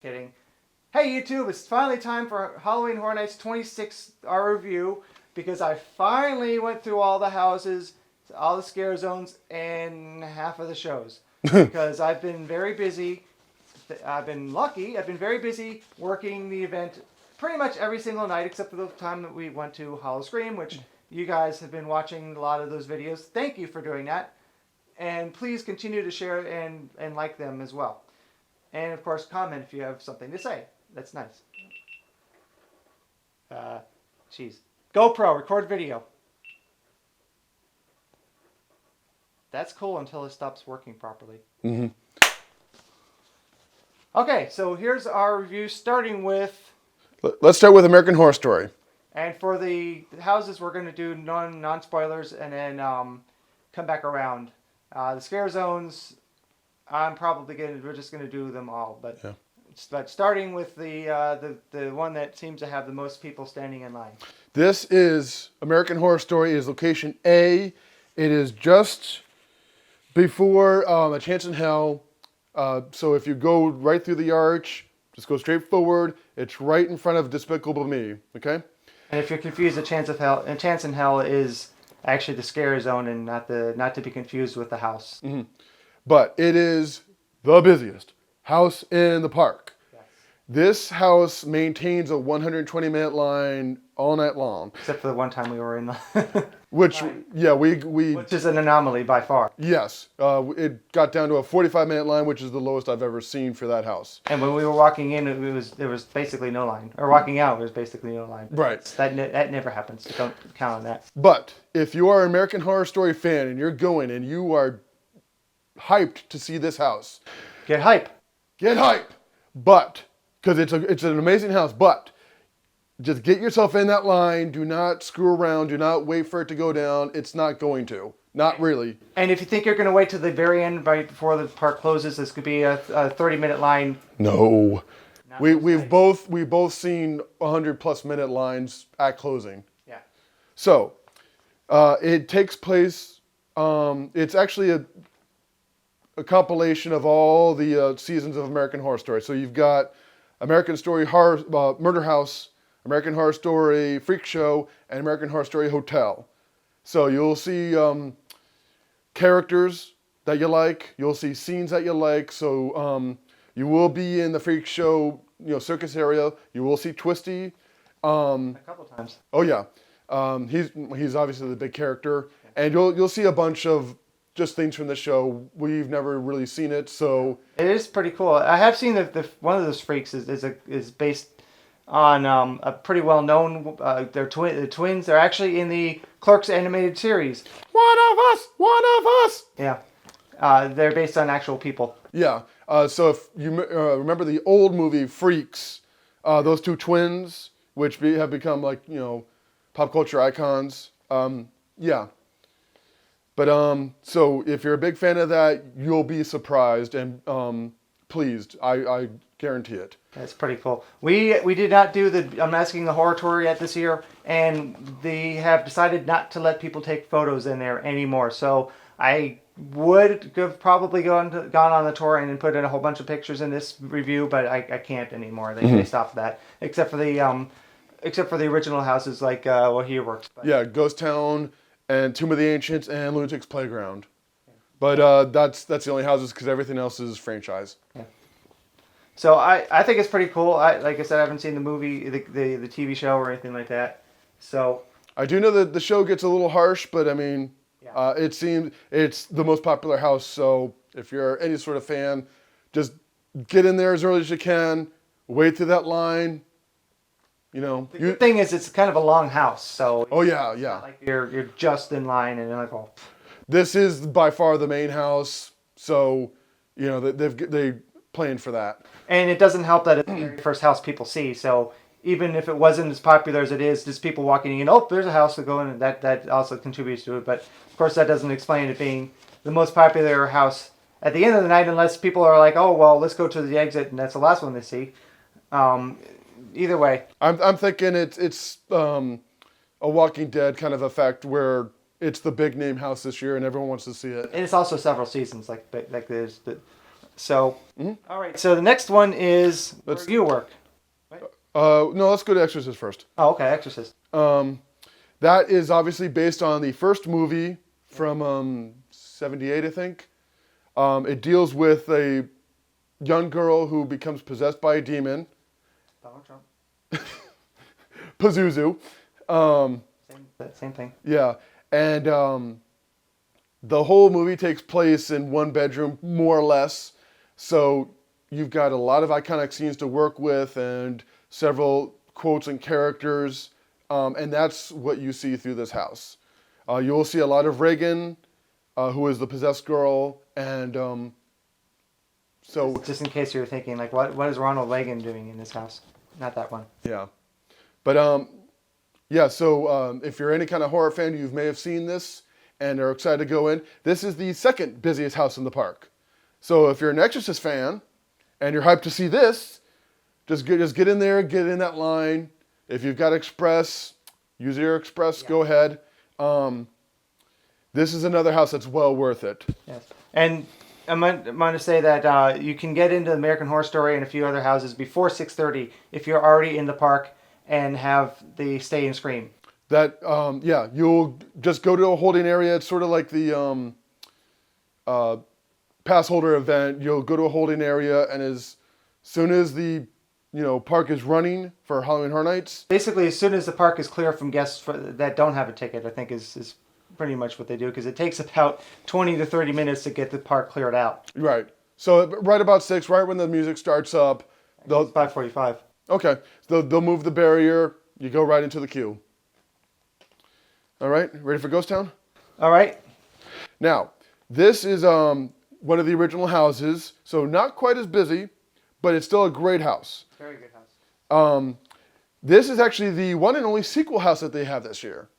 Kidding. Hey YouTube, it's finally time for Halloween Horror Nights 26-hour review because I finally went through all the houses, all the scare zones, and half of the shows. Because I've been very busy. I've been lucky. I've been very busy working the event pretty much every single night except for the time that we went to Hollow Scream, which you guys have been watching a lot of those videos. Thank you for doing that. And please continue to share and like them as well. And of course, comment if you have something to say. That's nice. Jeez. GoPro, record video. That's cool until it stops working properly. Mm-hmm. Okay, so here's our review starting with... Let's start with American Horror Story. And for the houses, we're going to do non-spoilers and then come back around. The scare zones, we're just going to do them all. But, yeah. But starting with the one that seems to have the most people standing in line. This is American Horror Story. Is location A. It is just before A Chance in Hell. So if you go right through the arch, just go straight forward. It's right in front of Despicable Me. Okay. And if you're confused, A Chance in Hell is actually the scare zone and not to be confused with the house. Mm-hmm. But it is the busiest house in the park. Yes. This house maintains a 120-minute line all night long. Except for the one time we were in the... Which, yeah, we... Which is an anomaly by far. Yes. It got down to a 45-minute line, which is the lowest I've ever seen for that house. And when we were walking in, there was basically no line. Or walking out, there was basically no line. Right. That never happens, so don't count on that. But if you are an American Horror Story fan and you're going and you are hyped to see this house... Get hype. Get hype! But, because it's an amazing house, but... just get yourself in that line. Do not screw around. Do not wait for it to go down. It's not going to. Not really. And if you think you're going to wait to the very end right before the park closes, this could be a 30-minute line. No. We've both seen 100+ minute lines at closing. Yeah. So, it takes place, it's actually a compilation of all the seasons of American Horror Story. So you've got American Story Murder House, American Horror Story Freak Show, and American Horror Story Hotel. So you'll see characters that you like. You'll see scenes that you like. So you will be in the Freak Show, circus area. You will see Twisty. A couple times. Oh yeah, he's obviously the big character, and you'll see a bunch of just things from the show. We've never really seen it, so it is pretty cool. I have seen the one of those freaks is based on a pretty well-known, they're the twins. They're actually in the Clerks animated series. One of us! Yeah. They're based on actual people. Yeah. So if you remember the old movie Freaks, those two twins, which have become like, pop culture icons. Yeah. But so if you're a big fan of that, you'll be surprised and pleased. I guarantee it. That's pretty cool. We did not do the Unmasking the Horror Tour yet this year, and they have decided not to let people take photos in there anymore. So I would have probably gone on the tour and put in a whole bunch of pictures in this review, but I can't anymore. They stopped that, except for the original houses like Here Works. But. Yeah, Ghost Town and Tomb of the Ancients and Lunatic's Playground. Yeah. But that's the only houses because everything else is franchise. Yeah. So I think it's pretty cool. Like I said, I haven't seen the movie, the TV show or anything like that. So I do know that the show gets a little harsh, but I mean, yeah. It seems it's the most popular house. So if you're any sort of fan, just get in there as early as you can. Wait through that line. The good thing is it's kind of a long house, so oh yeah. It's not like you're just in line and you're like, oh. This is by far the main house, so they planned for that. And it doesn't help that it's the very first house people see. So even if it wasn't as popular as it is, just people walking in, oh, there's a house to go in, and that also contributes to it. But of course, that doesn't explain it being the most popular house at the end of the night, unless people are like, oh, well, let's go to the exit, and that's the last one they see. Either way, I'm thinking it's a Walking Dead kind of effect where it's the big name house this year and everyone wants to see it. and it's also several seasons, like there's So, all right. So the next one is where you work. No, let's go to Exorcist first. Oh, okay. Exorcist. That is obviously based on the first movie from '78, I think. It deals with a young girl who becomes possessed by a demon. Donald Trump. Pazuzu. Same thing. Yeah, and the whole movie takes place in one bedroom, more or less. So you've got a lot of iconic scenes to work with and several quotes and characters, and that's what you see through this house. You will see a lot of Reagan, who is the possessed girl, and so... Just in case you were thinking, like, what is Ronald Reagan doing in this house? Not that one. Yeah. But, yeah, so if you're any kind of horror fan, you may have seen this and are excited to go in. This is the second busiest house in the park. So if you're an Exorcist fan and you're hyped to see this, just get in there, get in that line. If you've got Express, use your Express, go ahead. This is another house that's well worth it. Yes. And I'm going to say that you can get into American Horror Story and a few other houses before 6:30 if you're already in the park and have the Stay and Scream. That, yeah, you'll just go to a holding area. It's sort of like the pass holder event. You'll go to a holding area, and as soon as the park is running for Halloween Horror Nights. Basically, as soon as the park is clear from guests that don't have a ticket, I think is pretty much what they do, because it takes about 20 to 30 minutes to get the park cleared out. Right. So right about 6, right when the music starts up. It's 5:45. Okay. So they'll move the barrier. You go right into the queue. All right. Ready for Ghost Town? All right. Now, this is one of the original houses, so not quite as busy, but it's still a great house. Very good house. This is actually the one and only sequel house that they have this year.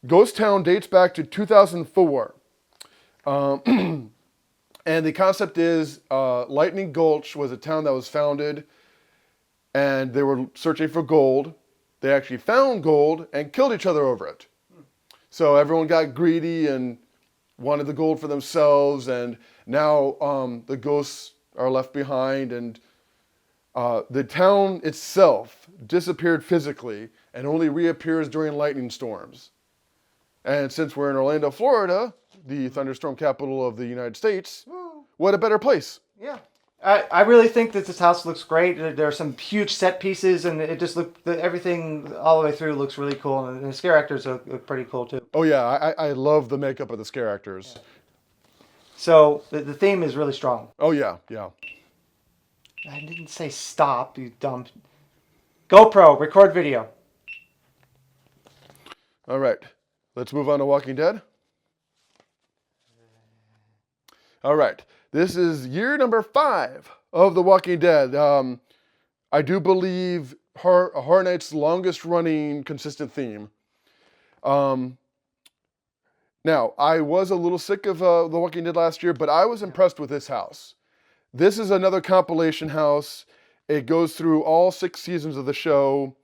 Ghost Town dates back to 2004. And the concept is Lightning Gulch was a town that was founded, and they were searching for gold. They actually found gold and killed each other over it. So everyone got greedy and wanted the gold for themselves, and now the ghosts are left behind, and the town itself disappeared physically and only reappears during lightning storms. And since we're in Orlando, Florida, the thunderstorm capital of the United States, what a better place. Yeah. I really think that this house looks great. There are some huge set pieces, and it just everything all the way through looks really cool. And the scare actors look pretty cool too. Oh yeah, I love the makeup of the scare actors. Yeah. So the theme is really strong. Oh yeah, yeah. I didn't say stop, you dumb. GoPro, record video. All right, let's move on to Walking Dead. All right, this is year number 5 of The Walking Dead. I do believe Horror Nights' longest running consistent theme. Now, I was a little sick of The Walking Dead last year, but I was impressed with this house. This is another compilation house. It goes through all 6 seasons of the show,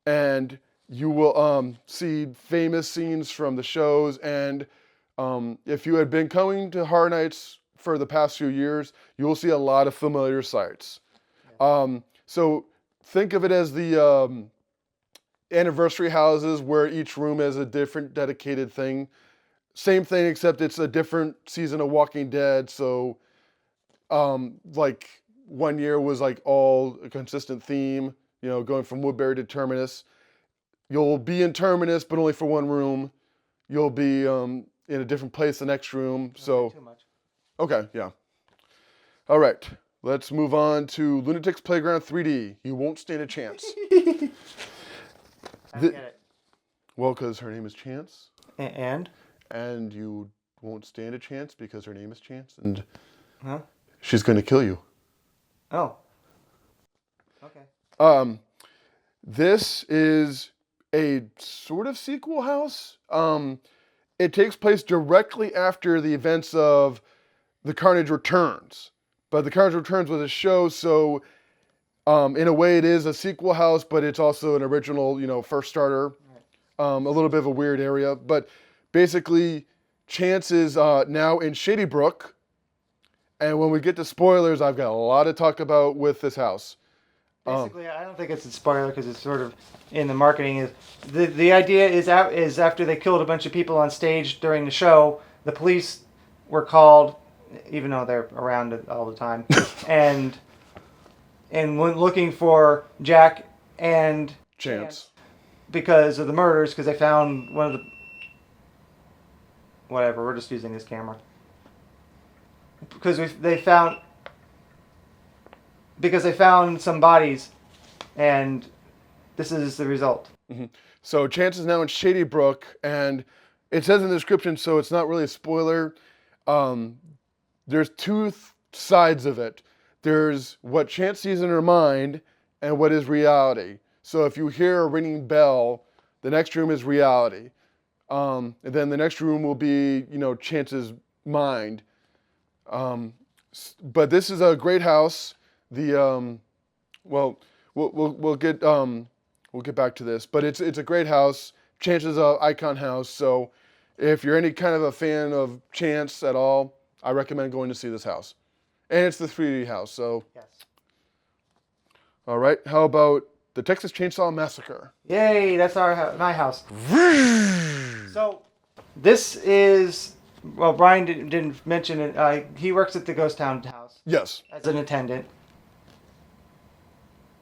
and you will see famous scenes from the shows. And if you had been coming to Horror Nights for the past few years, you will see a lot of familiar sights. So think of it as the anniversary houses where each room has a different dedicated thing. Same thing, except it's a different season of Walking Dead. So like one year was like all a consistent theme, going from Woodbury to Terminus. You'll be in Terminus, but only for one room. You'll be in a different place the next room. So, too much. Okay, yeah. All right, let's move on to Lunatic's Playground 3D. You won't stand a chance. I get it. Well, because her name is Chance. And? And you won't stand a chance because her name is Chance. And huh? She's going to kill you. Oh. Okay. This is a sort of sequel house. It takes place directly after the events of The Carnage Returns. But The Carnage Returns was a show, so in a way it is a sequel house, but it's also an original, first starter. A little bit of a weird area. But basically, Chance is now in Shady Brook, And when we get to spoilers, I've got a lot to talk about with this house. Basically, I don't think it's a spoiler because it's sort of in the marketing. Is the idea is after they killed a bunch of people on stage during the show, the police were called, even though they're around it all the time, and went looking for Jack and Chance. Because of the murders, because they found one of the whatever. We're just using this camera because they found some bodies, and this is the result. Mm-hmm. So Chance is now in Shady Brook, and it says in the description, so it's not really a spoiler. There's two sides of it. There's what Chance sees in her mind and what is reality. So if you hear a ringing bell, the next room is reality. And then the next room will be, Chance's mind. But this is a great house. We'll get back to this, but it's a great house. Chance is an icon house, so if you're any kind of a fan of Chance at all, I recommend going to see this house. And it's the 3D house, so. Yes. All right, how about the Texas Chainsaw Massacre? Yay, that's my house. So this is, well, Brian didn't mention it. He works at the Ghost Town house. Yes. As an attendant.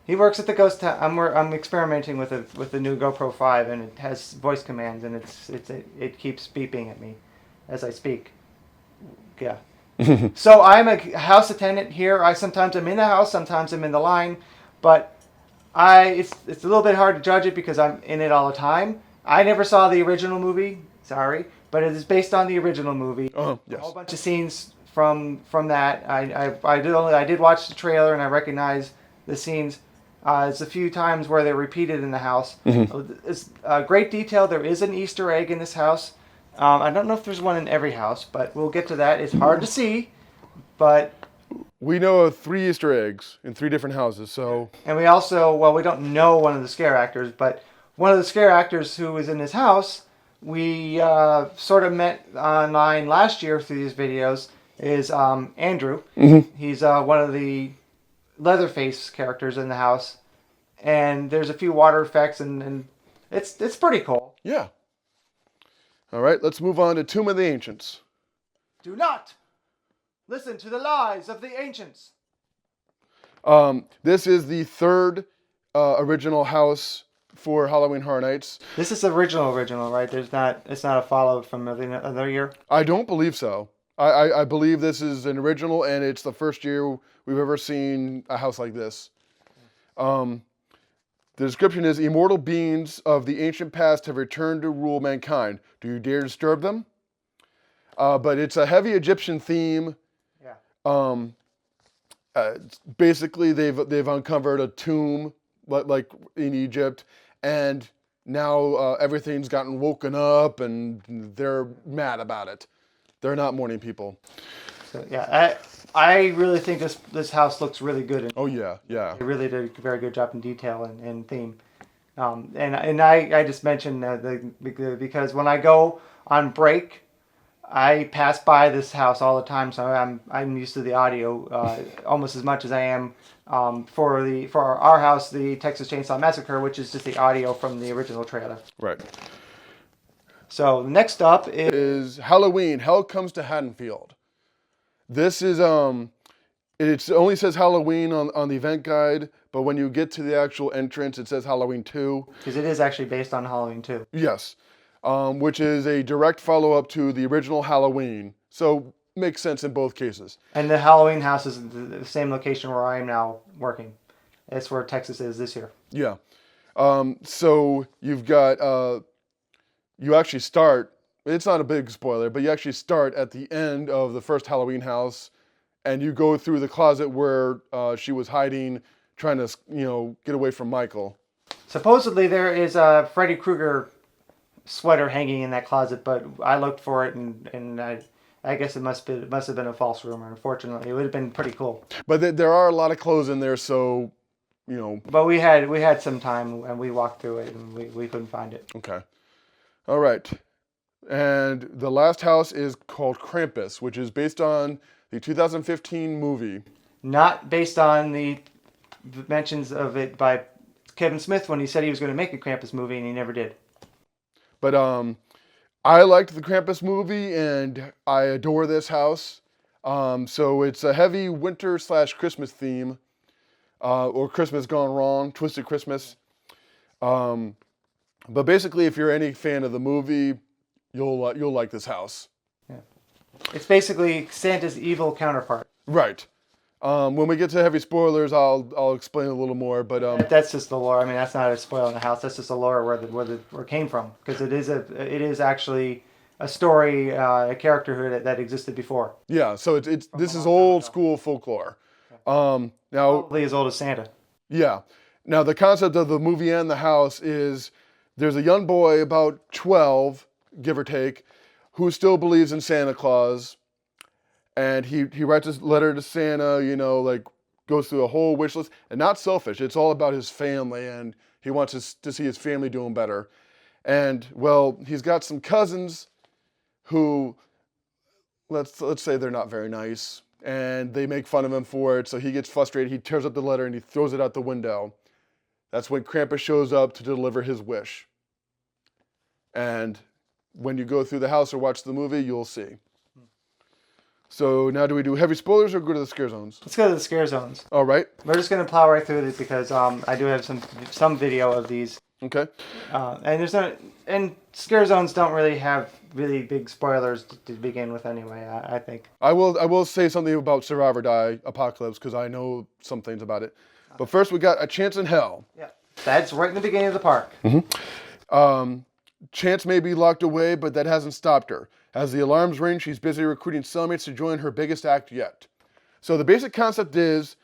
He works at the Ghost Town. I'm experimenting with the new GoPro 5, and it has voice commands, and it keeps beeping at me as I speak. Yeah. So I'm a house attendant here. Sometimes I'm in the house, sometimes I'm in the line, but it's a little bit hard to judge it because I'm in it all the time. I never saw the original movie. Sorry, but it is based on the original movie. Yes. A whole bunch of scenes from that. I did watch the trailer and I recognize the scenes. There's a few times where they're repeated in the house. Mm-hmm. It's great detail. There is an Easter egg in this house. I don't know if there's one in every house, but we'll get to that. It's hard to see, but we know of 3 Easter eggs in 3 different houses. So, and we also, well, we don't know one of the scare actors, but one of the scare actors who was in this house, we sort of met online last year through these videos, is Andrew. Mm-hmm. He's one of the Leatherface characters in the house, and there's a few water effects, and it's pretty cool. Yeah. All right, let's move on to Tomb of the Ancients. Do not listen to the lies of the ancients. This is the 3rd original house for Halloween Horror Nights. This is the original, right? It's not a follow from another year? I don't believe so. I believe this is an original, and it's the first year we've ever seen a house like this. The description is, immortal beings of the ancient past have returned to rule mankind. Do you dare disturb them? But it's a heavy Egyptian theme. Yeah. Basically, they've uncovered a tomb like in Egypt, and now everything's gotten woken up, and they're mad about it. They're not morning people. So, yeah, I really think this house looks really good. Oh yeah. They really did a very good job in detail and theme. And I just mentioned because when I go on break, I pass by this house all the time, so I'm used to the audio almost as much as I am for our house, the Texas Chainsaw Massacre, which is just the audio from the original trailer. Right. So next up is Halloween. Hell Comes to Haddonfield. This is it only says Halloween on the event guide, but when you get to the actual entrance, it says Halloween 2. Because it is actually based on Halloween 2. Yes, which is a direct follow-up to the original Halloween. So makes sense in both cases. And the Halloween house is the same location where I am now working. It's where Texas is this year. Yeah. So you've got you actually start. It's not a big spoiler, but you actually start at the end of the first Halloween house, and you go through the closet where she was hiding, trying to get away from Michael. Supposedly there is a Freddy Krueger sweater hanging in that closet, but I looked for it and I guess it must have been a false rumor. Unfortunately, it would have been pretty cool. But there are a lot of clothes in there, so But we had some time and we walked through it and we couldn't find it. Okay. All right. And the last house is called Krampus, which is based on the 2015 movie. Not based on the mentions of it by Kevin Smith when he said he was going to make a Krampus movie and he never did. But I liked the Krampus movie and I adore this house. So it's a heavy winter/Christmas theme, or Christmas gone wrong, Twisted Christmas. But basically, if you're any fan of the movie, you'll like this house. Yeah. It's basically Santa's evil counterpart. Right. When we get to heavy spoilers, I'll explain a little more. But that's just the lore. I mean, that's not a spoil in the house. That's just the lore where it came from, because it is actually a story, a character that existed before. Yeah. So this is old school folklore. Now Probably as old as Santa. Yeah. Now the concept of the movie and the house is there's a young boy about 12, give or take, who still believes in Santa Claus. And he writes a letter to Santa, like goes through a whole wish list. And not selfish. It's all about his family. And he wants to see his family doing better. And, well, he's got some cousins who, let's say they're not very nice. And they make fun of him for it. So he gets frustrated. He tears up the letter and he throws it out the window. That's when Krampus shows up to deliver his wish. And when you go through the house or watch the movie, you'll see. So now do we do heavy spoilers or go to the scare zones? Let's go to the scare zones. All right. We're just going to plow right through it because I do have some video of these. Okay. And scare zones don't really have really big spoilers to begin with anyway, I think. I will say something about Survive or Die Apocalypse because I know some things about it. But first we got A Chance in Hell. Yeah. That's right in the beginning of the park. Mm-hmm. Chance may be locked away, but that hasn't stopped her. As the alarms ring, she's busy recruiting cellmates to join her biggest act yet. So the basic concept is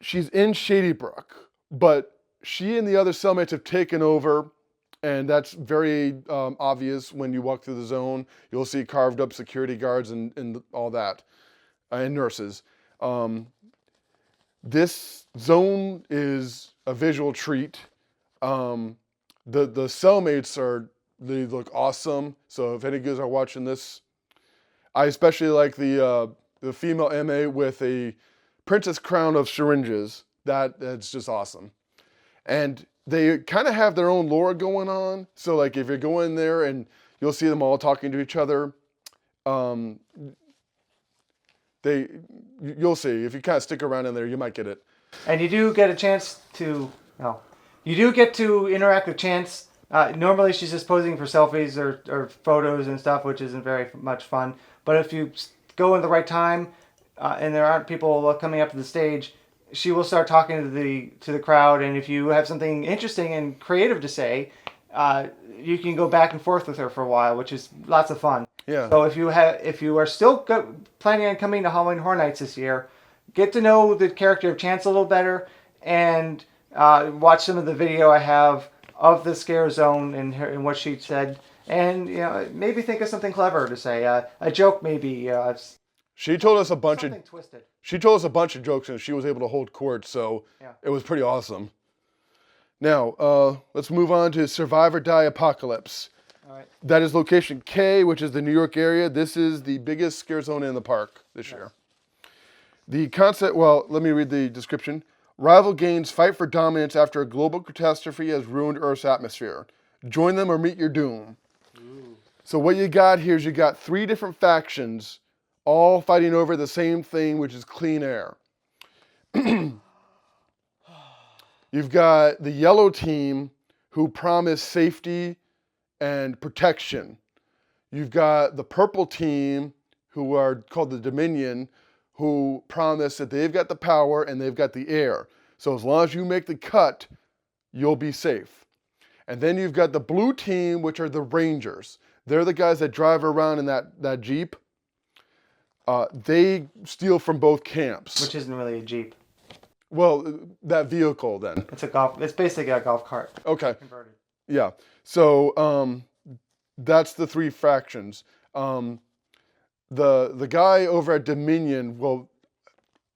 she's in Shady Brook, but she and the other cellmates have taken over, and that's very obvious when you walk through the zone. You'll see carved up security guards and all that, and nurses. This zone is a visual treat. The cellmates they look awesome. So if any of you guys are watching this, I especially like the female MA with a princess crown of syringes. That's just awesome. And they kind of have their own lore going on. So like if you go in there and you'll see them all talking to each other, you'll see. If you kind of stick around in there, you might get it. And you do get a chance to interact with Chance. Normally she's just posing for selfies or photos and stuff, which isn't very much fun. But if you go in the right time and there aren't people coming up to the stage, she will start talking to the crowd. And if you have something interesting and creative to say, you can go back and forth with her for a while, which is lots of fun. Yeah. So if you are still planning on coming to Halloween Horror Nights this year, get to know the character of Chance a little better and watch some of the video I have of the scare zone and what she said, and maybe think of something clever to say, a joke maybe. She told us a bunch something twisted. She told us a bunch of jokes and she was able to hold court, so It was pretty awesome. Now let's move on to Survive or Die Apocalypse. All right. That is location K, which is the New York area. This is the biggest scare zone in the park this year. The concept. Well, let me read the description. Rival gangs fight for dominance after a global catastrophe has ruined Earth's atmosphere. Join them or meet your doom. Ooh. So what you got here is you got 3 different factions all fighting over the same thing, which is clean air. You've got the yellow team who promise safety and protection. You've got the purple team who are called the Dominion, who promise that they've got the power and they've got the air. So as long as you make the cut, you'll be safe. And then you've got the blue team, which are the Rangers. They're the guys that drive around in that Jeep. They steal from both camps. Which isn't really a Jeep. Well, that vehicle then. It's basically a golf cart. Okay. Converted. Yeah. So that's the 3 factions. The guy over at Dominion, well,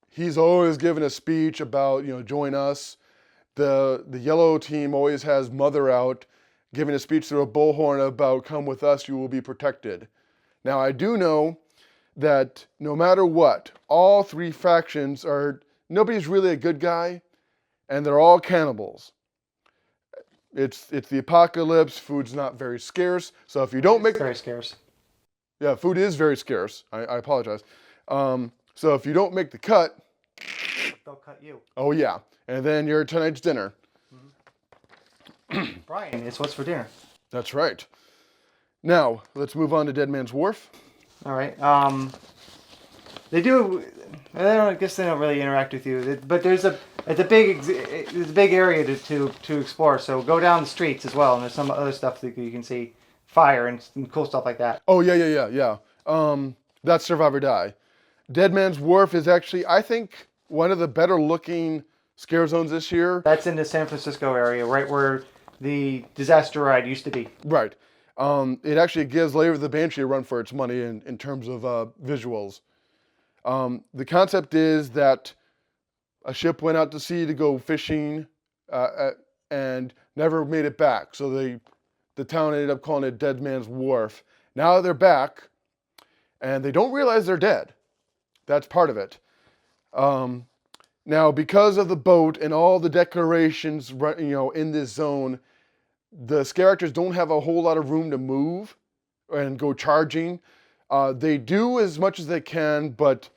he's always given a speech about, join us. The yellow team always has Mother out giving a speech through a bullhorn about come with us, you will be protected. Now, I do know that no matter what, all three factions are, nobody's really a good guy, and they're all cannibals. It's the apocalypse. Food's not very scarce, so if you don't make Very scarce. yeah, food is very scarce. I apologize. So if you don't make the cut, They'll cut you. oh yeah, and then you're tonight's dinner. Brian, it's what's for dinner. That's right. Now let's move on to Dead Man's Wharf. All right. They do. I guess they don't really interact with you, but it's a big area to explore. So go down the streets as well, and there's some other stuff that you can see, fire and cool stuff like that. Oh yeah. That's Survive or Die. Dead Man's Wharf is actually, I think, one of the better looking scare zones this year. That's in the San Francisco area, right where the disaster ride used to be. Right. It actually gives Lair of the Banshee a run for its money in terms of visuals. The concept is that a ship went out to sea to go fishing and never made it back. So the town ended up calling it Dead Man's Wharf. Now they're back, and they don't realize they're dead. That's part of it. Now, because of the boat and all the decorations, in this zone, the scare actors don't have a whole lot of room to move and go charging. They do as much as they can, but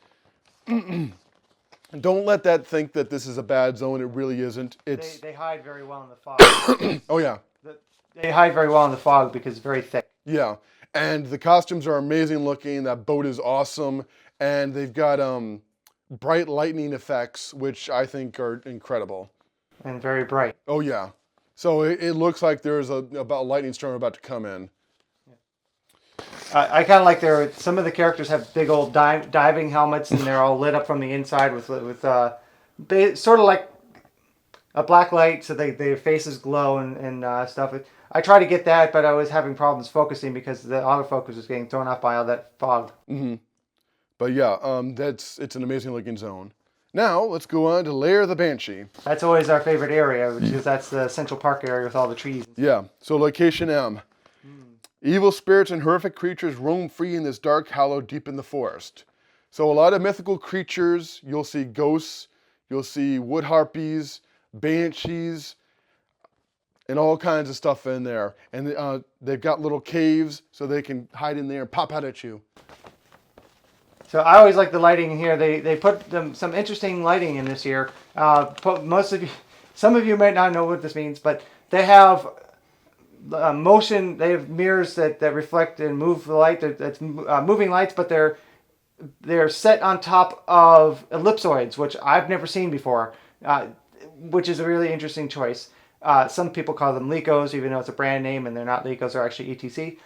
don't let that think that this is a bad zone. It really isn't. They hide very well in the fog. Oh yeah. They hide very well in the fog because it's very thick. Yeah, and the costumes are amazing looking. That boat is awesome, and they've got bright lightning effects, which I think are incredible. And very bright. Oh yeah. So it looks like there's a lightning storm about to come in. I kind of like some of the characters have big old diving helmets, and they're all lit up from the inside with sort of like a black light, so their faces glow and stuff. I tried to get that, but I was having problems focusing because the autofocus was getting thrown off by all that fog. Mm-hmm. But yeah, it's an amazing looking zone. Now let's go on to Lair of the Banshee. That's always our favorite area, because that's the Central Park area with all the trees. Yeah. So location M. Evil spirits and horrific creatures roam free in this dark hollow deep in the forest. So a lot of mythical creatures. You'll see ghosts, you'll see wood harpies, banshees, and all kinds of stuff in there. And they've got little caves so they can hide in there and pop out at you. So I always like the lighting in here. They put some interesting lighting in this year. Some of you might not know what this means, but they have motion. They have mirrors that reflect and move the light. That's moving lights, but they're set on top of ellipsoids, which I've never seen before, which is a really interesting choice. Some people call them Lecos, even though it's a brand name, and they're not Lecos, they're actually ETC.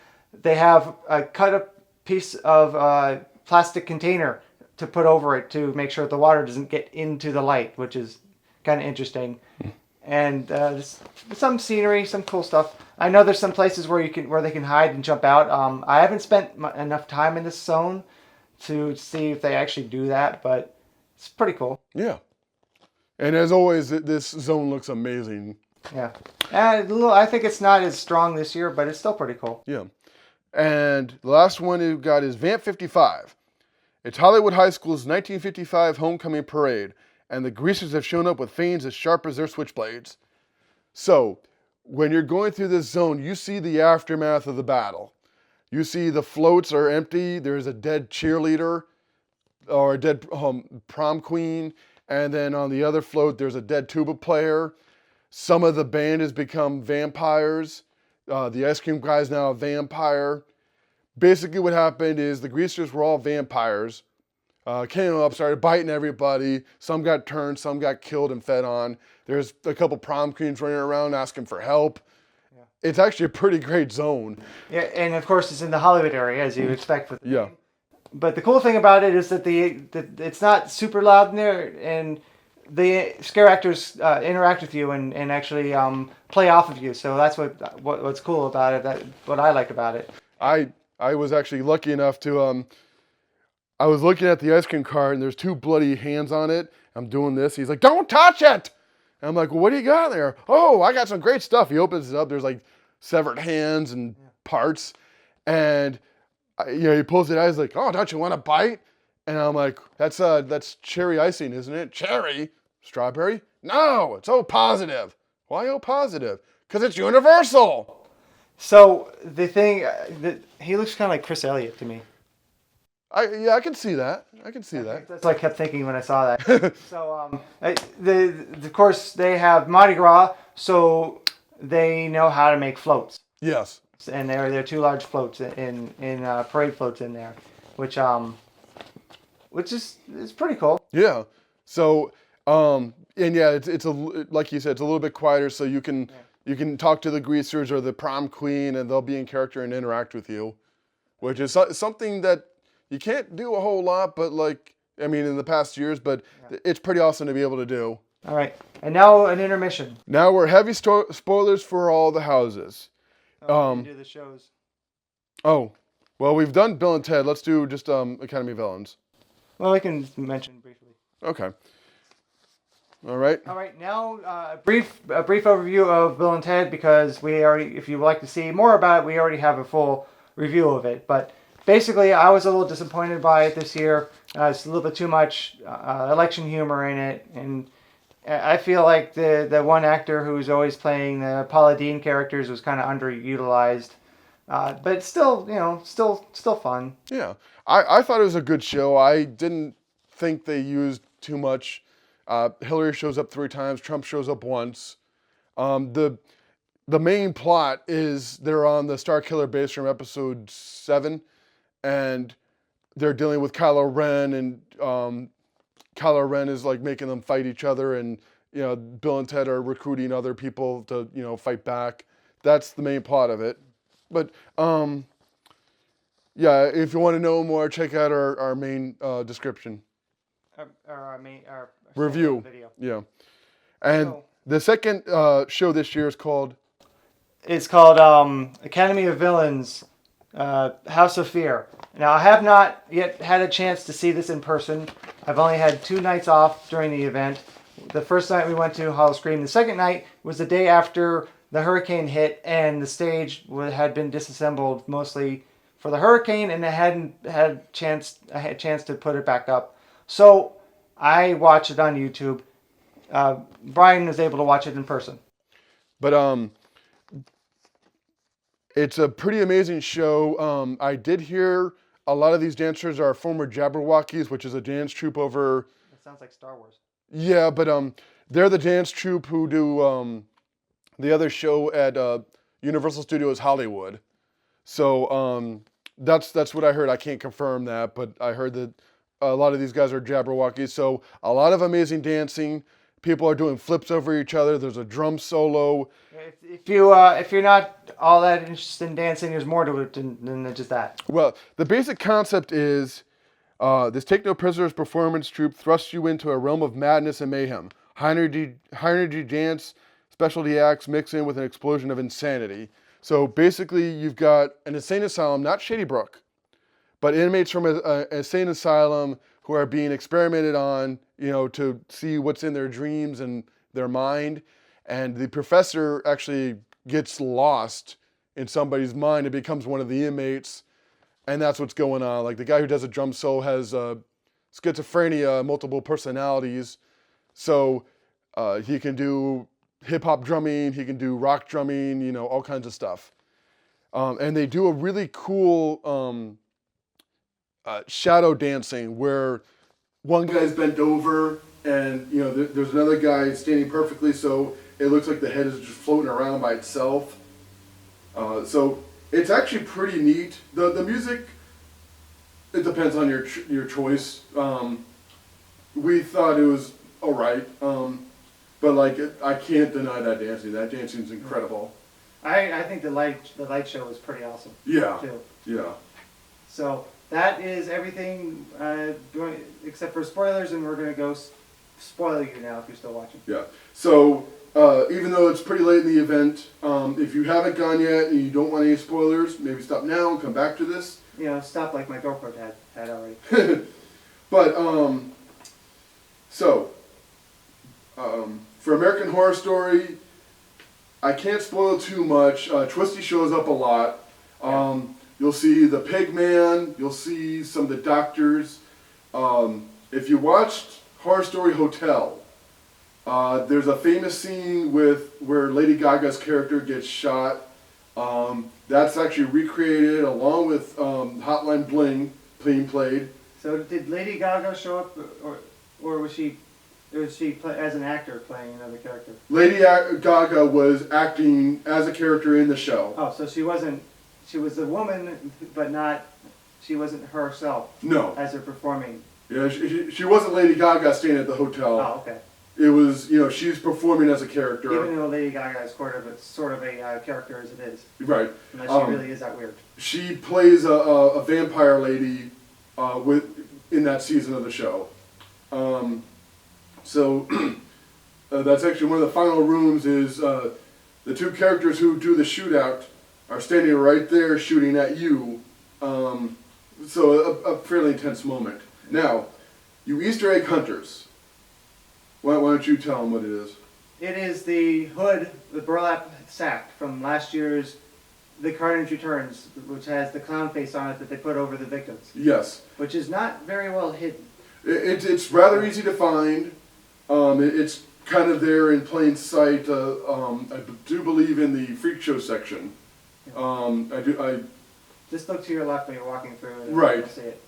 They have a cut up piece of plastic container to put over it to make sure the water doesn't get into the light, which is kind of interesting. And some scenery, some cool stuff. I know there's some places where they can hide and jump out. I haven't spent enough time in this zone to see if they actually do that, but it's pretty cool. Yeah. And as always, this zone looks amazing. Yeah. And I think it's not as strong this year, but it's still pretty cool. Yeah. And the last one we've got is Vamp 55. It's Hollywood High School's 1955 homecoming parade, and the greasers have shown up with fangs as sharp as their switchblades. So, when you're going through this zone, you see the aftermath of the battle. You see the floats are empty, there's a dead cheerleader, or a dead prom queen, and then on the other float there's a dead tuba player. Some of the band has become vampires. The ice cream guy is now a vampire. Basically what happened is the greasers were all vampires. Came up, started biting everybody. Some got turned, some got killed and fed on. There's a couple prom queens running around asking for help. Yeah. It's actually a pretty great zone. Yeah, and of course it's in the Hollywood area, as you expect for the yeah. game. But the cool thing about it is that it's not super loud in there, and the scare actors interact with you and actually play off of you. So that's what's cool about it. What I like about it. I was actually lucky enough to I was looking at the ice cream cart and there's two bloody hands on it. I'm doing this. He's like, "Don't touch it!" And I'm like, "Well, what do you got there?" "Oh, I got some great stuff." He opens it up. There's like severed hands and parts. And He pulls it out. He's like, "Oh, don't you want a bite?" And I'm like, that's cherry icing, isn't it? Cherry? Strawberry? No, it's O positive. Why O positive? Because it's universal. So the thing, he looks kind of like Chris Elliott to me. I can see that. I can see that. That's what I kept thinking when I saw that. So of course they have Mardi Gras, so they know how to make floats, Yes. and there are two large floats in parade floats in there, which is pretty cool. Yeah. So, and yeah, it's like you said, it's a little bit quieter, so you can talk to the greasers or the prom queen, and they'll be in character and interact with you, which is something that you can't do a whole lot, but in the past years, but it's pretty awesome to be able to do. All right, and now an intermission. Now we're heavy spoilers for all the houses. We can do the shows. Oh, well, we've done Bill and Ted. Let's do just Academy Villains. Well, we can mention briefly. Okay. All right. All right. Now, a brief overview of Bill and Ted, because if you would like to see more about it, we already have a full review of it. But basically, I was a little disappointed by it this year. It's a little bit too much election humor in it, and I feel like the one actor who's always playing the Paula Deen characters was kind of underutilized. But still, still fun. Yeah, I thought it was a good show. I didn't think they used too much. Hillary shows up 3 times. Trump shows up once. The main plot is they're on the Star Killer base from episode 7, and they're dealing with Kylo Ren, and Kylo Ren is like making them fight each other, and Bill and Ted are recruiting other people to fight back. That's the main plot of it. But if you want to know more, check out our main description. Our Review video. Yeah, and the second show this year is called. It's called Academy of Villains, House of Fear. Now, I have not yet had a chance to see this in person. I've only had 2 nights off during the event. The first night we went to Hall of Scream. The second night was the day after the hurricane hit, and the stage had been disassembled mostly for the hurricane, and I hadn't had a chance to put it back up. So I watched it on YouTube. Brian was able to watch it in person. But it's a pretty amazing show. I did hear a lot of these dancers are former Jabberwockies, which is a dance troupe over. It sounds like Star Wars. Yeah, but they're the dance troupe who do the other show at Universal Studios Hollywood. So that's what I heard. I can't confirm that, but I heard that a lot of these guys are Jabberwockies. So a lot of amazing dancing. People are doing flips over each other. There's a drum solo. If you're not all that interested in dancing, there's more to it than just that. Well, the basic concept is this Take No Prisoners performance troupe thrusts you into a realm of madness and mayhem. High energy dance, specialty acts mix in with an explosion of insanity. So basically, you've got an insane asylum, not Shady Brook, but inmates from an insane asylum who are being experimented on, to see what's in their dreams and their mind. And the professor actually gets lost in somebody's mind and becomes one of the inmates. And that's what's going on. Like the guy who does a drum solo has schizophrenia, multiple personalities. So he can do hip-hop drumming, he can do rock drumming, all kinds of stuff. And they do a really cool shadow dancing where one guy's bent over and there's another guy standing perfectly, so it looks like the head is just floating around by itself. So it's actually pretty neat. The music, it depends on your choice. We thought it was all right, but I can't deny that dancing. That dancing's incredible. I think the light show was pretty awesome. Yeah. Too. Yeah. So that is everything except for spoilers, and we're going to go spoil you now if you're still watching. Yeah. So even though it's pretty late in the event, if you haven't gone yet and you don't want any spoilers, maybe stop now and come back to this. Stop like my girlfriend had already. But for American Horror Story, I can't spoil too much. Twisty shows up a lot. You'll see the Pig Man. You'll see some of the doctors. If you watched Horror Story Hotel, there's a famous scene where Lady Gaga's character gets shot. That's actually recreated along with Hotline Bling being played. So did Lady Gaga show up, or was she as an actor playing another character? Lady Gaga was acting as a character in the show. Oh, so she wasn't. She was a woman, but not. She wasn't herself. No. As they're performing. Yeah, she wasn't Lady Gaga staying at the hotel. Oh, okay. It was, she's performing as a character. Even though Lady Gaga is sort of a character as it is. Right. Unless she really is that weird. She plays a vampire lady in that season of the show. So that's actually one of the final rooms is the two characters who do the shootout are standing right there shooting at you. So a fairly intense moment. Now, you Easter egg hunters. Why don't you tell them what it is? It is the hood, the burlap sack from last year's The Carnage Returns, which has the clown face on it that they put over the victims. Yes. Which is not very well hidden. It's rather easy to find. It's kind of there in plain sight. I do believe in the freak show section. Just look to your left when you're walking through and right. you'll see it.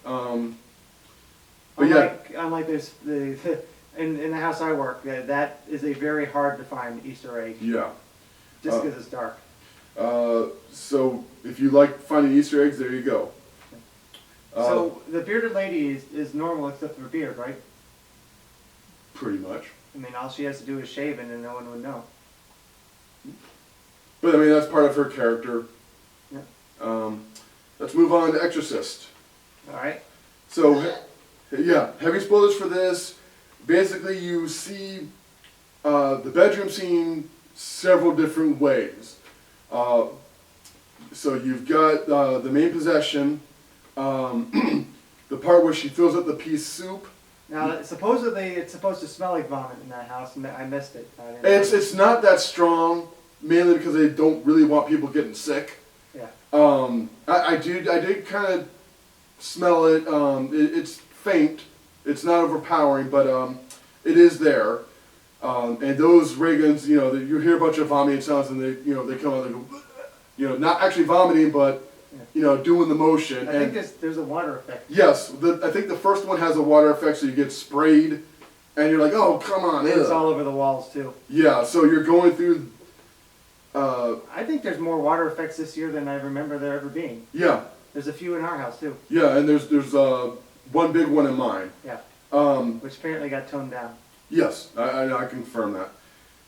Unlike there's in the house I work, that is a very hard to find Easter egg. Yeah. Just because it's dark. So if you like finding Easter eggs, there you go. So the bearded lady is normal except for a beard, right? Pretty much. I mean, all she has to do is shave and then no one would know. But I mean, that's part of her character. Yeah. Let's move on to Exorcist. All right. So, yeah, heavy spoilers for this. Basically, you see the bedroom scene several different ways. So you've got the main possession, the part where she fills up the pea soup. Now, supposedly it's supposed to smell like vomit in that house, and I missed it. It's not that strong, mainly because they don't really want people getting sick. Yeah. I did kind of smell it. It's faint. It's not overpowering, but it is there. And those ray guns, you hear a bunch of vomiting sounds, and they come out and go, not actually vomiting, but doing the motion. I think there's a water effect. Yes, I think the first one has a water effect, so you get sprayed, and you're like, oh, come on. And it's all over the walls too. Yeah, so you're going through. I think there's more water effects this year than I remember there ever being. Yeah. There's a few in our house too. Yeah, and there's one big one in mine. Yeah. Which apparently got toned down. Yes, I confirm that.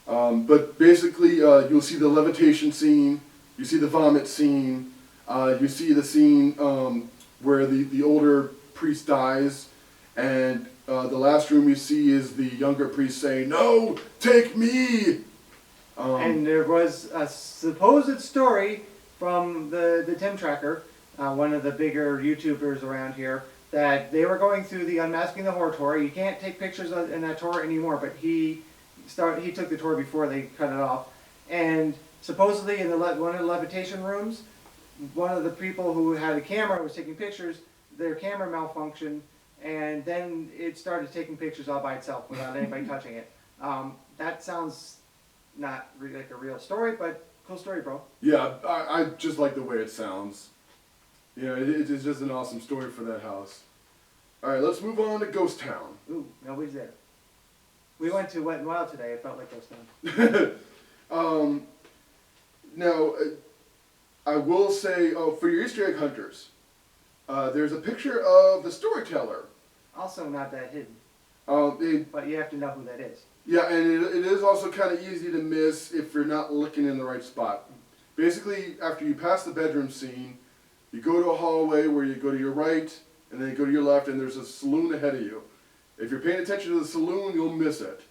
But basically, you'll see the levitation scene, you see the vomit scene, you see the scene where the older priest dies, and the last room you see is the younger priest saying, "No, take me!" And there was a supposed story from the Tim Tracker, one of the bigger YouTubers around here, that they were going through the Unmasking the Horror tour. You can't take pictures in that tour anymore, but he took the tour before they cut it off. And supposedly in one of the levitation rooms, one of the people who had a camera was taking pictures, their camera malfunctioned, and then it started taking pictures all by itself without anybody touching it. That sounds not really like a real story, but cool story, bro. Yeah, I just like the way it sounds. Yeah, it's just an awesome story for that house. All right, let's move on to Ghost Town. Ooh, nobody's there. We went to Wet n Wild today. It felt like Ghost Town. Now, I will say, for your Easter egg hunters, there's a picture of the storyteller. Also not that hidden. But you have to know who that is. Yeah, and it is also kind of easy to miss if you're not looking in the right spot. Basically, after you pass the bedroom scene, you go to a hallway where you go to your right, and then you go to your left, and there's a saloon ahead of you. If you're paying attention to the saloon, you'll miss it.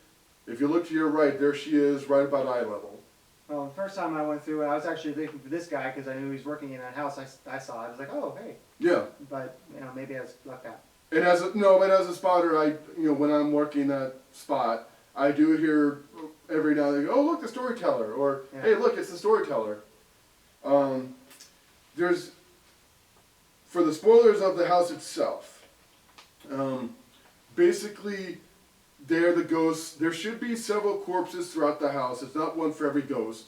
If you look to your right, there she is, right about eye level. Well, the first time I went through it, I was actually looking for this guy because I knew he was working in that house. I saw it. I was like, oh, hey. Yeah. But, maybe I was lucked out. And as a spotter, when I'm working that spot, I do hear every now and then, oh, look, the storyteller, or hey, look, it's the storyteller. for the spoilers of the house itself, basically, they're the ghosts. There should be several corpses throughout the house. It's not one for every ghost,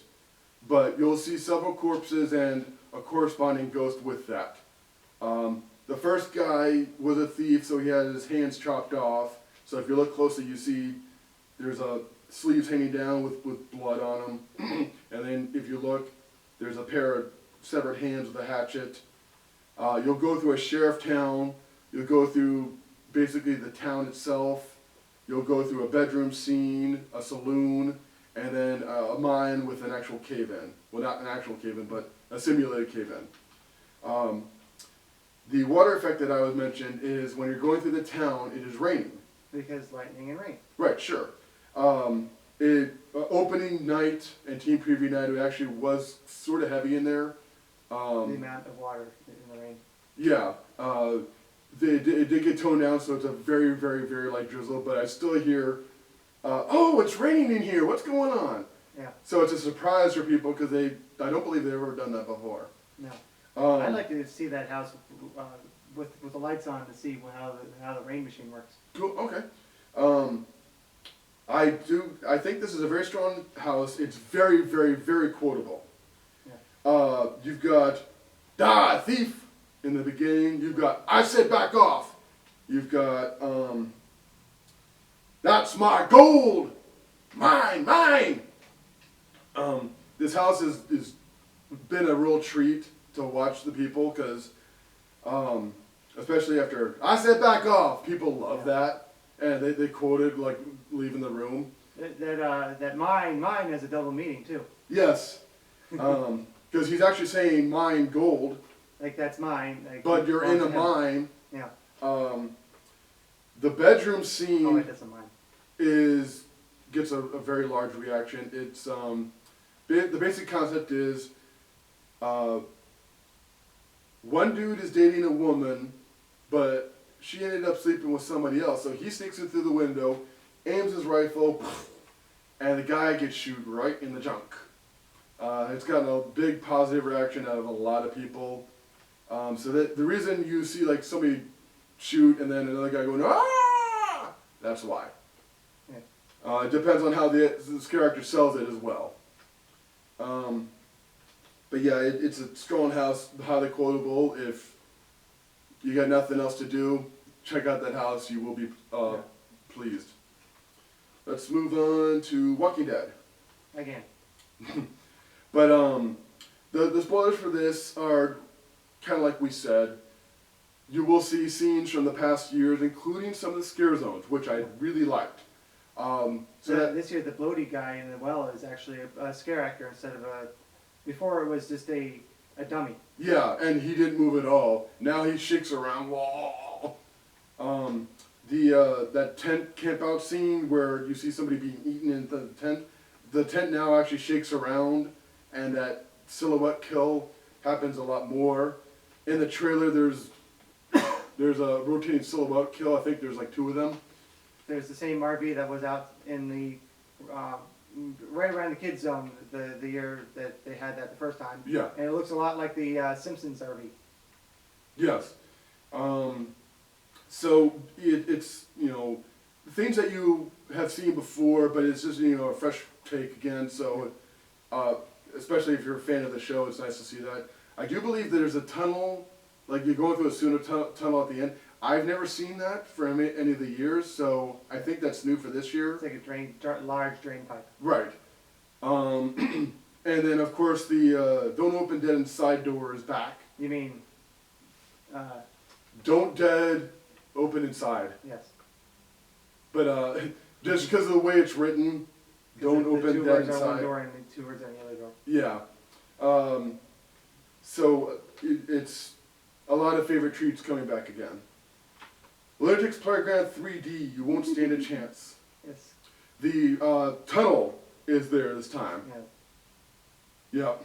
but you'll see several corpses and a corresponding ghost with that. The first guy was a thief, so he had his hands chopped off. So if you look closely, you see there's sleeves hanging down with blood on them. And then if you look, there's a pair of severed hands with a hatchet. You'll go through a sheriff town. You'll go through basically the town itself. You'll go through a bedroom scene, a saloon, and then a mine with an actual cave-in. Well, not an actual cave-in, but a simulated cave-in. The water effect that I was mentioned is when you're going through the town, it is raining. Because lightning and rain. Right, sure. Opening night and team preview night, it actually was sort of heavy in there. The amount of water in the rain. Yeah. It did get toned down, so it's a very, very, very light drizzle, but I still hear, oh, it's raining in here, what's going on? Yeah. So it's a surprise for people because I don't believe they've ever done that before. No. I'd like to see that house with the lights on to see how the rain machine works. Cool, okay. I think this is a very strong house. It's very, very, very quotable. Yeah. You've got, thief in the beginning. You've got, I said back off. You've got, that's my gold. Mine. This house is been a real treat to watch the people because, especially after I said back off, people love that. And they quoted like leaving the room. That mine has a double meaning too. Yes, because he's actually saying mine gold. Like that's mine. Like but you're in a mine. Yeah. The bedroom scene. Oh, it doesn't mind. Gets a very large reaction. It's the basic concept is one dude is dating a woman, but she ended up sleeping with somebody else. So he sneaks in through the window, aims his rifle, and the guy gets shot right in the junk. It's gotten a big positive reaction out of a lot of people. So that the reason you see like somebody shoot and then another guy going, ah, that's why. Yeah. It depends on how this character sells it as well. But yeah, it's a strong house, highly quotable. If you got nothing else to do, check out that house. You will be pleased. Let's move on to Walking Dead. Again. But the spoilers for this are kind of like we said. You will see scenes from the past years, including some of the scare zones, which I really liked. This year, the bloaty guy in the well is actually a scare actor instead of a. Before it was just a dummy. Yeah, and he didn't move at all. Now he shakes around. Whoa. That tent camp out scene where you see somebody being eaten in the tent now actually shakes around, and that silhouette kill happens a lot more. In the trailer, there's a rotating silhouette kill. I think there's like 2 of them. There's the same RV that was out in the right around the kids zone the year that they had that the first time. Yeah. And it looks a lot like the Simpsons RV. Yes. So it's things that you have seen before, but it's just a fresh take again. So especially if you're a fan of the show, it's nice to see that. I do believe there's a tunnel, like you're going through a pseudo tunnel at the end. I've never seen that for any of the years, so I think that's new for this year. It's like a large drain pipe. Right. And then, of course, the Don't Open Dead Inside door is back. You mean... Don't Dead, Open Inside. Yes. But just because of the way it's written, Don't Open Dead Inside. 2 words are one door and 2 words are the other door. Yeah. So it's a lot of favorite treats coming back again. Lunatics Playground 3D, you won't stand a chance. Yes. The tunnel is there this time. Yeah.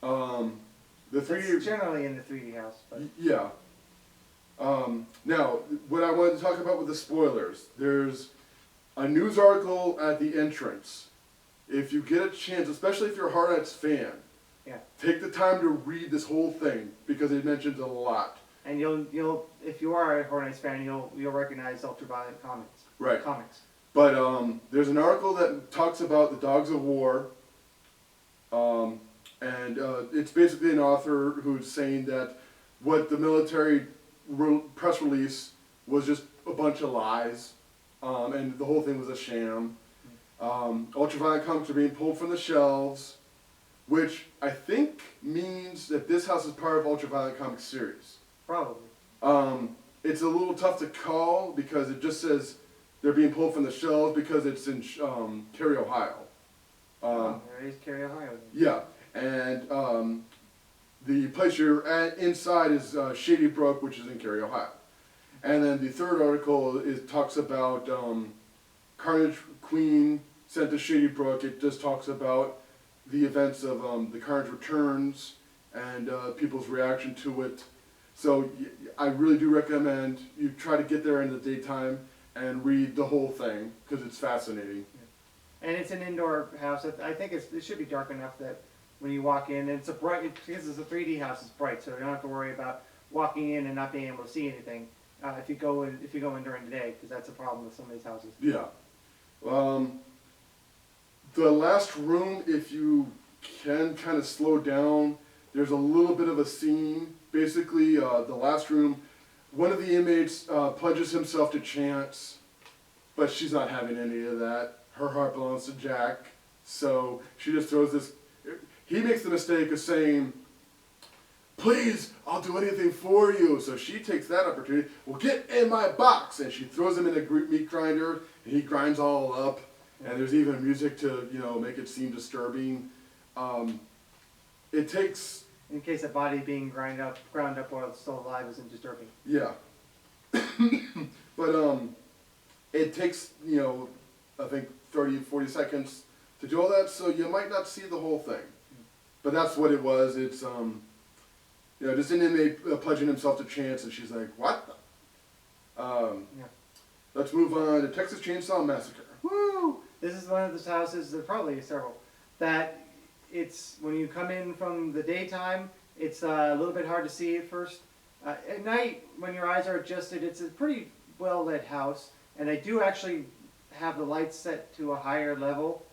Yeah. The 3D. It's generally in the 3D house. But. Yeah. Now, what I wanted to talk about with the spoilers, there's a news article at the entrance. If you get a chance, especially if you're a Hard Nights fan, Yeah. Take the time to read this whole thing because it mentions a lot. And you'll if you are a Horror Nights fan, you'll recognize Ultraviolet Comics. Right. Comics. But there's an article that talks about the Dogs of War, and it's basically an author who's saying that what the military press release was just a bunch of lies, and the whole thing was a sham. Ultraviolet comics are being pulled from the shelves, which I think means that this house is part of Ultraviolet Comics series. Probably. It's a little tough to call because it just says they're being pulled from the shelves because it's in Cary, Ohio. There is Cary, Ohio. Yeah, and the place you're at inside is Shady Brook, which is in Cary, Ohio. And then the third article talks about Carnage Queen sent to Shady Brook. It just talks about the events of the Carnage Returns and people's reaction to it. So I really do recommend you try to get there in the daytime and read the whole thing because it's fascinating. And it's an indoor house. I think it should be dark enough that when you walk in, and it's because it's a 3D house, it's bright, so you don't have to worry about walking in and not being able to see anything if you go in during the day, because that's a problem with some of these houses. Yeah. The last room, if you can kind of slow down, there's a little bit of a scene. Basically, the last room, one of the inmates pledges himself to Chance, but she's not having any of that. Her heart belongs to Jack, so she just throws this. He makes the mistake of saying, "Please, I'll do anything for you." So she takes that opportunity. "Well, get in my box," and she throws him in a meat grinder, and he grinds all up. And there's even music to make it seem disturbing. It takes. In case a body being ground up while it's still alive isn't disturbing. Yeah. But it takes, I think 30, 40 seconds to do all that, so you might not see the whole thing. But that's what it was. It's, just an inmate pledging himself to Chance, and she's like, "What?" Yeah. Let's move on to Texas Chainsaw Massacre. Woo! This is one of those houses, there are probably several, that it's, when you come in from the daytime, it's a little bit hard to see at first. At night, when your eyes are adjusted, it's a pretty well lit house, and I do actually have the lights set to a higher level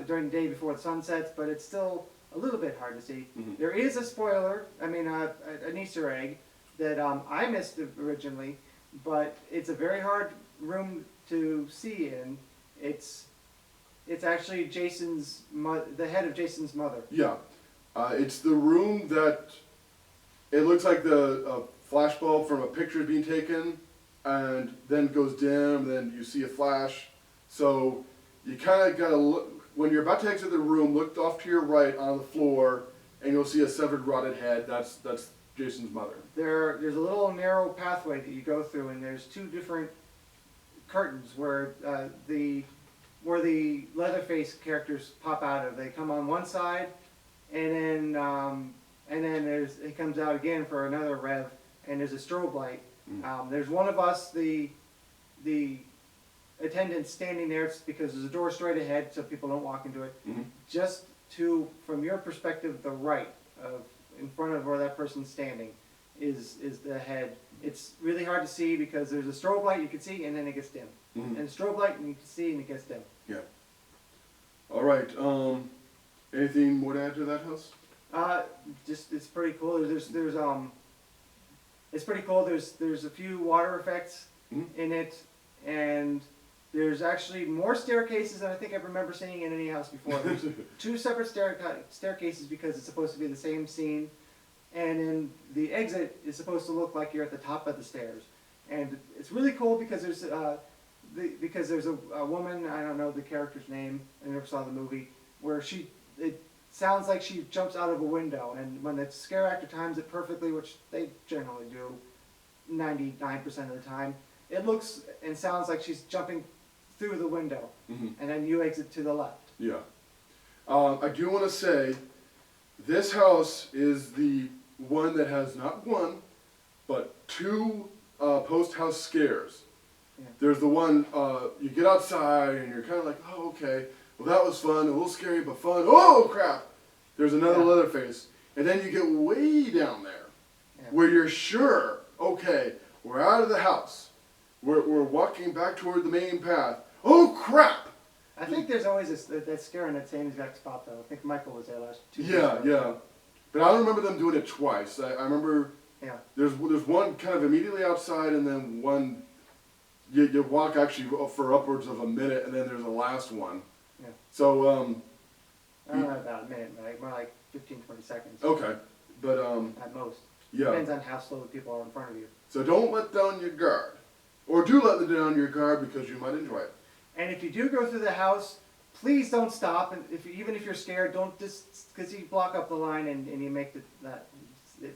during the day before the sun sets, but it's still a little bit hard to see. Mm-hmm. There is a spoiler, an Easter egg, that I missed originally, but it's a very hard room to see in. It's actually the head of Jason's mother. Yeah. It's the room that it looks like the flashbulb from a picture is being taken and then goes dim, then you see a flash. So you kind of got to look, when you're about to exit the room, look off to your right on the floor and you'll see a severed, rotted head. That's Jason's mother. There's a little narrow pathway that you go through, and there's two different curtains where the Leatherface characters pop out of. They come on one side, and then it comes out again for another rev, and there's a strobe light. There's one of us, the attendant, standing there because there's a door straight ahead, so people don't walk into it. Mm-hmm. Just from your perspective, the right in front of where that person's standing is the head. It's really hard to see because there's a strobe light you can see, and then it gets dim. Mm-hmm. And a strobe light, and you can see, and it gets dim. Yeah. All right. Anything more to add to that house? It's pretty cool. It's pretty cool. There's a few water effects in it, and there's actually more staircases than I think I remember seeing in any house before. There's two separate staircases because it's supposed to be the same scene, and then the exit is supposed to look like you're at the top of the stairs. And it's really cool because there's a woman, I don't know the character's name, I never saw the movie, where it sounds like she jumps out of a window, and when the scare actor times it perfectly, which they generally do 99% of the time, it looks and sounds like she's jumping through the window, and then you exit to the left. Yeah. I do want to say, this house is the one that has not one, but two post-house scares. Yeah. There's the one, you get outside and you're kind of like, oh, okay, well that was fun, a little scary but fun. Oh, crap! There's another Yeah. Leatherface, and then you get way down there, Yeah. where you're sure, okay, we're out of the house, we're walking back toward the main path. Oh crap! I think there's always that scare in that same exact spot though. I think Michael was there last 2 years Yeah, ago. yeah. But I don't remember them doing it twice. I remember Yeah. there's one kind of immediately outside, and then one you walk actually for upwards of a minute, and then there's a last one. Yeah. So I don't know about a minute, more like 15, 20 seconds. okay, but At most. yeah. Depends on how slow the people are in front of you. So don't let down your guard, or do let down your guard because you might enjoy it. And if you do go through the house, please don't stop. And even if you're scared, don't just because you block up the line and you make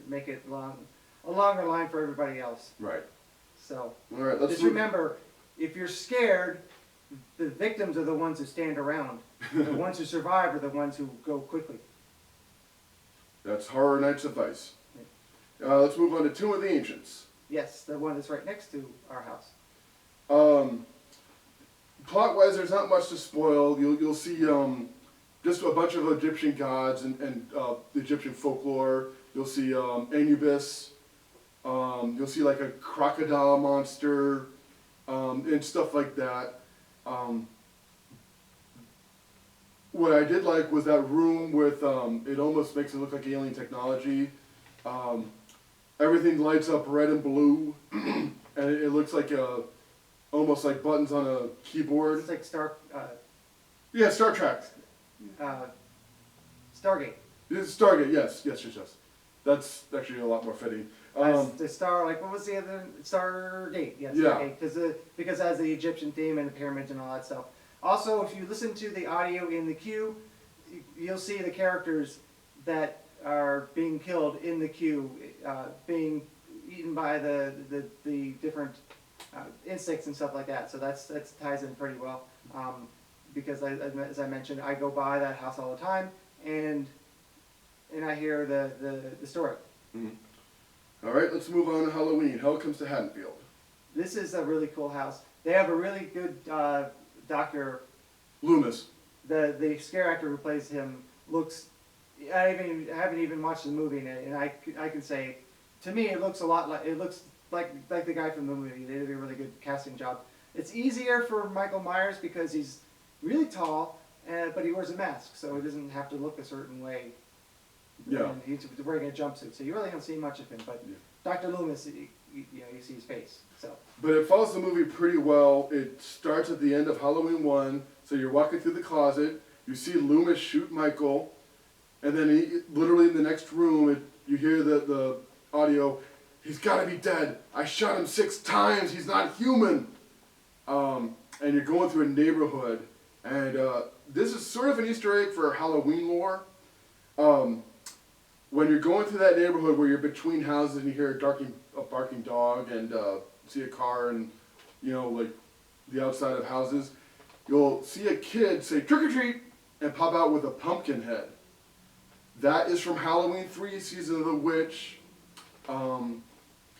make it a longer line for everybody else. Right. So All right. Let's just move. remember, if you're scared, the victims are the ones who stand around. The ones who survive are the ones who go quickly. That's Horror Nights advice. Let's move on to Tomb of the Ancients. Yes, the one that's right next to our house. Plot-wise, there's not much to spoil. You'll see just a bunch of Egyptian gods and Egyptian folklore. You'll see Anubis. You'll see like a crocodile monster and stuff like that. What I did like was that room with it almost makes it look like alien technology. Everything lights up red and blue, and it looks like almost like buttons on a keyboard. It's like Yeah, Star Trek. Stargate. It's Stargate, yes. That's actually a lot more fitting. The star, like what was the other Stargate? Yes, Yeah. Stargate, because it has the Egyptian theme and the pyramids and all that stuff. Also, if you listen to the audio in the queue, you'll see the characters that are being killed in the queue, being eaten by the different insects and stuff like that. So that ties in pretty well. Because as I mentioned, I go by that house all the time, and I hear the story. Mhm. All right, let's move on to Halloween. Hell Comes to Haddonfield. This is a really cool house. They have a really good doctor. Loomis. The scare actor who plays him looks. I haven't even watched the movie, and I can say, to me, it looks a lot like the guy from the movie. They did a really good casting job. It's easier for Michael Myers because he's really tall, but he wears a mask, so he doesn't have to look a certain way. Yeah. And he's wearing a jumpsuit, so you really don't see much of him. But Yeah. Dr. Loomis, you see his face. So But it follows the movie pretty well. It starts at the end of Halloween 1, so you're walking through the closet, you see Loomis shoot Michael, and then literally in the next room, you hear the audio, "He's gotta be dead. I shot him 6 times. He's not human." And you're going through a neighborhood, and this is sort of an Easter egg for Halloween lore. When you're going through that neighborhood where you're between houses and you hear a barking dog and see a car and, like the outside of houses, you'll see a kid say, "Trick or treat," and pop out with a pumpkin head. That is from Halloween 3, Season of the Witch.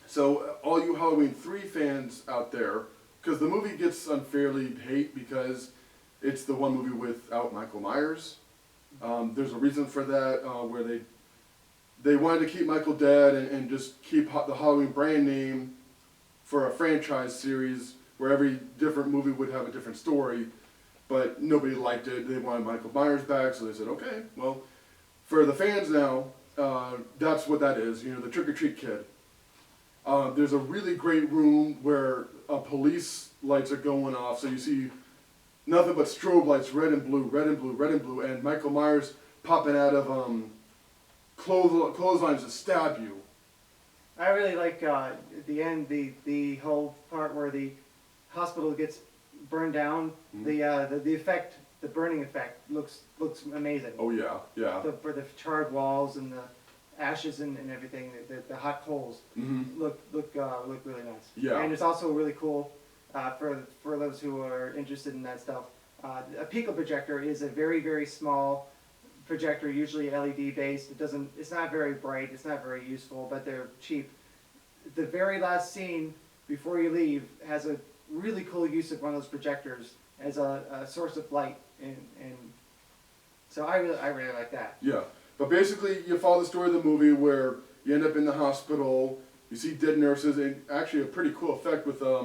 So all you Halloween 3 fans out there, because the movie gets unfairly hate because it's the one movie without Michael Myers. There's a reason for that, where they wanted to keep Michael dead and just keep the Halloween brand name for a franchise series where every different movie would have a different story, but nobody liked it. They wanted Michael Myers back, so they said, okay, well, for the fans now, that's what that is, the trick-or-treat kid. There's a really great room where police lights are going off, so you see nothing but strobe lights, red and blue, red and blue, red and blue, and Michael Myers popping out of clotheslines to stab you. I really like at the end the whole part where the hospital gets burned down. Mhm. The effect, the burning effect looks amazing. Oh yeah, yeah. For the charred walls and the ashes and everything, the hot coals Mm-hmm. look really nice. Yeah. And it's also really cool for those who are interested in that stuff. A Pico projector is a very, very small projector, usually LED based. It's not very bright, it's not very useful, but they're cheap. The very last scene before you leave has a really cool use of one of those projectors as a source of light, and so I really like that. Yeah. But basically, you follow the story of the movie where you end up in the hospital. You see dead nurses, and actually a pretty cool effect with I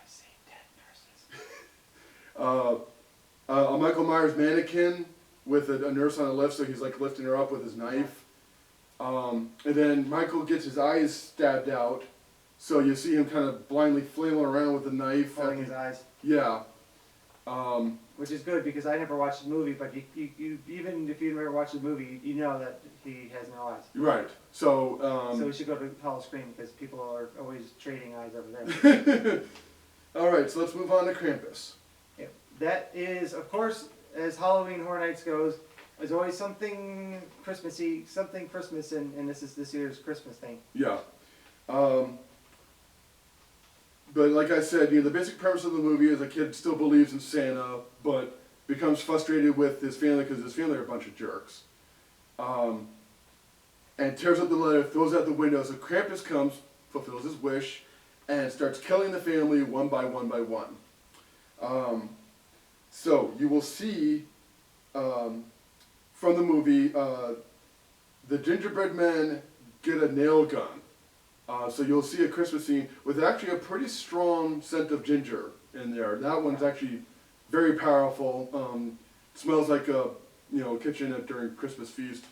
see dead nurses. a Michael Myers mannequin with a nurse on the left, so he's like lifting her up with his knife. And then Michael gets his eyes stabbed out, so you see him kind of blindly flailing around with the knife. Holding his eyes. Yeah. Which is good because I never watched the movie, but you even if you never watched the movie, you know that he has no eyes. Right. So. So we should go to Hall of Scream because people are always trading eyes over there. All right, so let's move on to Krampus. Yeah. That is, of course, as Halloween Horror Nights goes, there's always something Christmassy, something Christmas, and this is this year's Christmas thing. Yeah. But like I said, the basic premise of the movie is a kid still believes in Santa, but becomes frustrated with his family because his family are a bunch of jerks. And tears up the letter, throws out the window. So Krampus comes, fulfills his wish, and starts killing the family one by one by one. So you will see from the movie the gingerbread men get a nail gun. So you'll see a Christmas scene with actually a pretty strong scent of ginger in there. That one's actually very powerful. Smells like a kitchen during Christmas feast.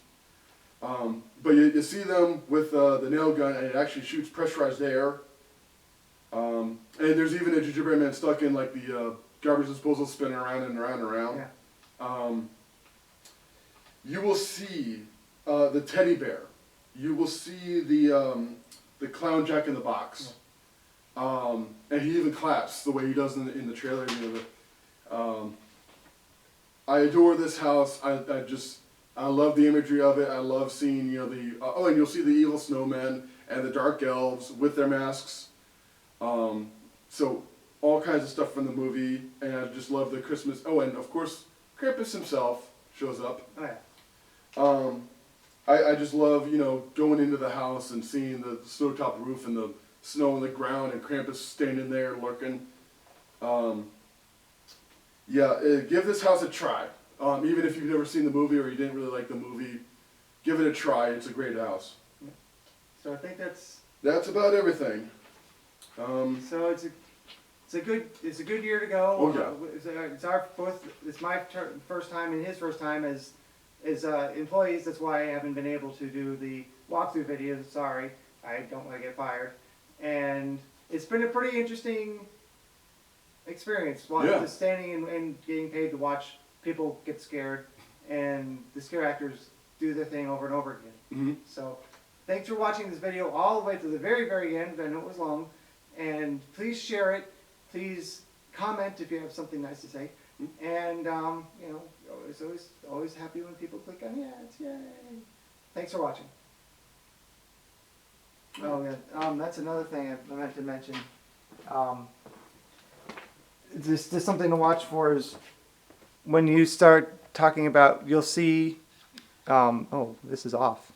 But you see them with the nail gun, and it actually shoots pressurized air. And there's even a gingerbread man stuck in like the garbage disposal, spinning around and around and around. Yeah. You will see the teddy bear. You will see the clown Jack in the Box. Yeah. And he even claps the way he does in the trailer. I adore this house. I love the imagery of it. I love seeing and you'll see the evil snowmen and the dark elves with their masks. So all kinds of stuff from the movie, and I just love the Christmas. Oh, and of course Krampus himself shows up. Oh yeah. I just love, going into the house and seeing the snow-top roof and the snow on the ground and Krampus standing there lurking. Give this house a try. Even if you've never seen the movie or you didn't really like the movie, give it a try. It's a great house. So I think that's about everything. So it's a good year to go. Oh yeah. It's my first time and his first time as employees. That's why I haven't been able to do the walkthrough videos. Sorry, I don't want to get fired. And it's been a pretty interesting experience. Just standing and getting paid to watch people get scared, and the scare actors do their thing over and over again. Mm-hmm. So thanks for watching this video all the way to the very, very end. I know it was long. And please share it. Please comment if you have something nice to say. And, always happy when people click on yes, yay. Thanks for watching. Oh, yeah. That's another thing I meant to mention. Just something to watch for is when you start talking about, you'll see, this is off.